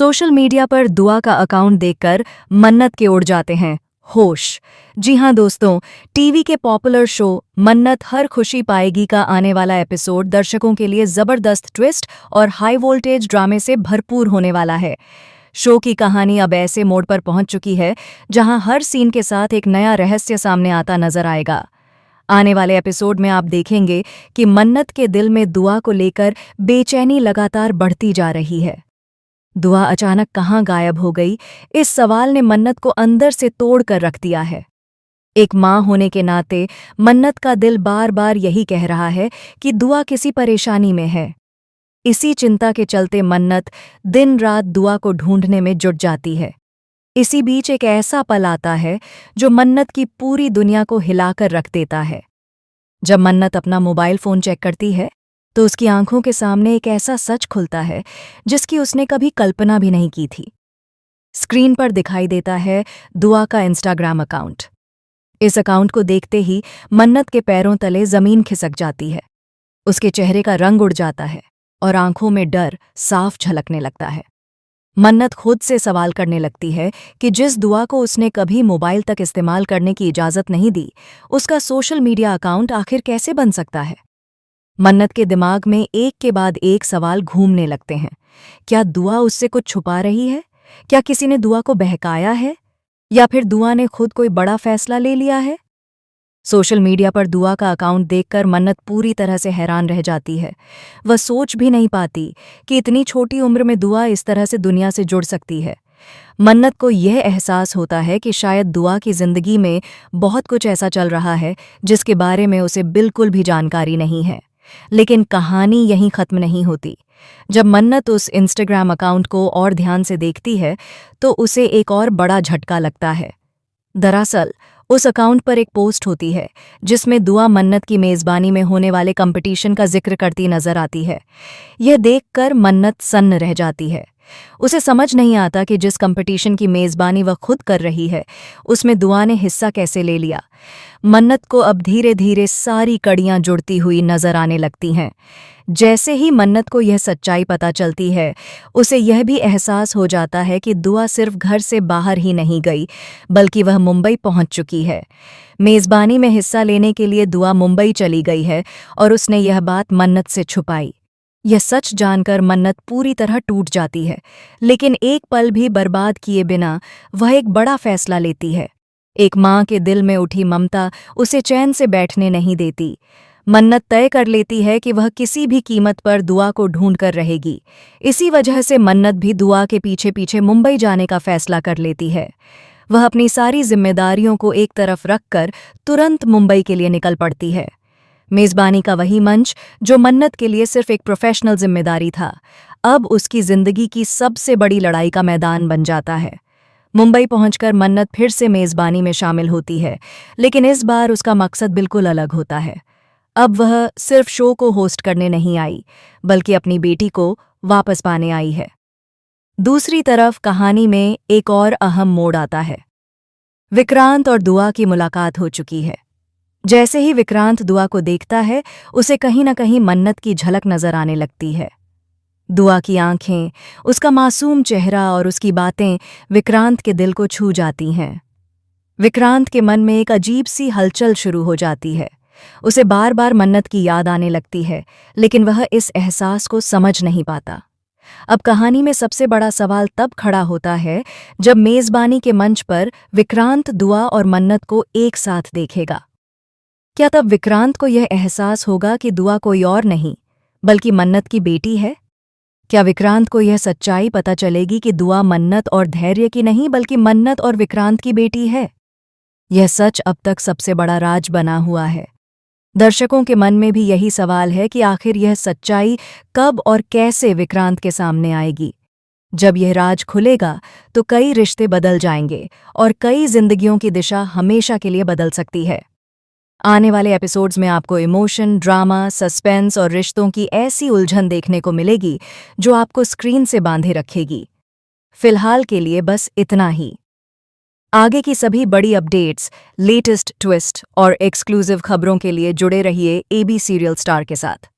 Social media पर दुआ का अकाउंट देखकर मन्नत के उड़ जाते हैं होश। जी हां दोस्तों, टीवी के पॉपुलर शो मन्नत हर खुशी पाएगी का आने वाला एपिसोड दर्शकों के लिए जबरदस्त ट्विस्ट और हाई वोल्टेज ड्रामे से भरपूर होने वाला है। शो की कहानी अब ऐसे मोड़ पर पहुंच चुकी है जहां हर सीन के साथ एक नया रहस्य सामने आता नजर आएगा। आने वाले एपिसोड में आप देखेंगे कि मन्नत के दिल में दुआ को लेकर बेचैनी लगातार बढ़ती जा रही है। दुआ अचानक कहाँ गायब हो गई, इस सवाल ने मन्नत को अंदर से तोड़ कर रख दिया है। एक माँ होने के नाते मन्नत का दिल बार बार यही कह रहा है कि दुआ किसी परेशानी में है। इसी चिंता के चलते मन्नत दिन रात दुआ को ढूंढने में जुट जाती है। इसी बीच एक ऐसा पल आता है जो मन्नत की पूरी दुनिया को हिलाकर रख देता है। जब मन्नत अपना मोबाइल फोन चेक करती है तो उसकी आंखों के सामने एक ऐसा सच खुलता है जिसकी उसने कभी कल्पना भी नहीं की थी। स्क्रीन पर दिखाई देता है दुआ का इंस्टाग्राम अकाउंट। इस अकाउंट को देखते ही मन्नत के पैरों तले जमीन खिसक जाती है। उसके चेहरे का रंग उड़ जाता है और आंखों में डर साफ झलकने लगता है। मन्नत खुद से सवाल करने लगती है कि जिस दुआ को उसने कभी मोबाइल तक इस्तेमाल करने की इजाज़त नहीं दी, उसका सोशल मीडिया अकाउंट आखिर कैसे बन सकता है। मन्नत के दिमाग में एक के बाद एक सवाल घूमने लगते हैं। क्या दुआ उससे कुछ छुपा रही है? क्या किसी ने दुआ को बहकाया है? या फिर दुआ ने खुद कोई बड़ा फैसला ले लिया है? सोशल मीडिया पर दुआ का अकाउंट देखकर मन्नत पूरी तरह से हैरान रह जाती है। वह सोच भी नहीं पाती कि इतनी छोटी उम्र में दुआ इस तरह से दुनिया से जुड़ सकती है। मन्नत को यह एहसास होता है कि शायद दुआ की जिंदगी में बहुत कुछ ऐसा चल रहा है जिसके बारे में उसे बिल्कुल भी जानकारी नहीं है। लेकिन कहानी यहीं खत्म नहीं होती। जब मन्नत उस इंस्टाग्राम अकाउंट को और ध्यान से देखती है तो उसे एक और बड़ा झटका लगता है। दरअसल उस अकाउंट पर एक पोस्ट होती है जिसमें दुआ मन्नत की मेज़बानी में होने वाले कंपटीशन का जिक्र करती नजर आती है। यह देखकर मन्नत सन्न रह जाती है। उसे समझ नहीं आता कि जिस कंपटीशन की मेज़बानी वह खुद कर रही है उसमें दुआ ने हिस्सा कैसे ले लिया। मन्नत को अब धीरे धीरे सारी कड़ियां जुड़ती हुई नजर आने लगती हैं। जैसे ही मन्नत को यह सच्चाई पता चलती है, उसे यह भी एहसास हो जाता है कि दुआ सिर्फ घर से बाहर ही नहीं गई, बल्कि वह मुंबई पहुंच चुकी है। मेज़बानी में हिस्सा लेने के लिए दुआ मुंबई चली गई है और उसने यह बात मन्नत से छुपाई। यह सच जानकर मन्नत पूरी तरह टूट जाती है, लेकिन एक पल भी बर्बाद किए बिना वह एक बड़ा फैसला लेती है। एक माँ के दिल में उठी ममता उसे चैन से बैठने नहीं देती। मन्नत तय कर लेती है कि वह किसी भी कीमत पर दुआ को ढूंढ कर रहेगी। इसी वजह से मन्नत भी दुआ के पीछे पीछे मुंबई जाने का फैसला कर लेती है। वह अपनी सारी जिम्मेदारियों को एक तरफ रखकर तुरंत मुंबई के लिए निकल पड़ती है। मेज़बानी का वही मंच जो मन्नत के लिए सिर्फ एक प्रोफेशनल जिम्मेदारी था, अब उसकी जिंदगी की सबसे बड़ी लड़ाई का मैदान बन जाता है। मुंबई पहुंचकर मन्नत फिर से मेज़बानी में शामिल होती है, लेकिन इस बार उसका मकसद बिल्कुल अलग होता है। अब वह सिर्फ शो को होस्ट करने नहीं आई, बल्कि अपनी बेटी को वापस पाने आई है। दूसरी तरफ कहानी में एक और अहम मोड़ आता है। विक्रांत और दुआ की मुलाकात हो चुकी है। जैसे ही विक्रांत दुआ को देखता है, उसे कहीं न कहीं मन्नत की झलक नजर आने लगती है। दुआ की आंखें, उसका मासूम चेहरा और उसकी बातें विक्रांत के दिल को छू जाती हैं। विक्रांत के मन में एक अजीब सी हलचल शुरू हो जाती है। उसे बार बार मन्नत की याद आने लगती है, लेकिन वह इस एहसास को समझ नहीं पाता। अब कहानी में सबसे बड़ा सवाल तब खड़ा होता है जब मेज़बानी के मंच पर विक्रांत दुआ और मन्नत को एक साथ देखेगा। क्या तब विक्रांत को यह एहसास होगा कि दुआ कोई और नहीं बल्कि मन्नत की बेटी है? क्या विक्रांत को यह सच्चाई पता चलेगी कि दुआ मन्नत और धैर्य की नहीं बल्कि मन्नत और विक्रांत की बेटी है? यह सच अब तक सबसे बड़ा राज बना हुआ है। दर्शकों के मन में भी यही सवाल है कि आखिर यह सच्चाई कब और कैसे विक्रांत के सामने आएगी। जब यह राज खुलेगा तो कई रिश्ते बदल जाएंगे और कई जिंदगियों की दिशा हमेशा के लिए बदल सकती है। आने वाले एपिसोड्स में आपको इमोशन, ड्रामा, सस्पेंस और रिश्तों की ऐसी उलझन देखने को मिलेगी जो आपको स्क्रीन से बांधे रखेगी। फिलहाल के लिए बस इतना ही। आगे की सभी बड़ी अपडेट्स, लेटेस्ट ट्विस्ट और एक्सक्लूसिव खबरों के लिए जुड़े रहिए एबी सीरियल स्टार के साथ।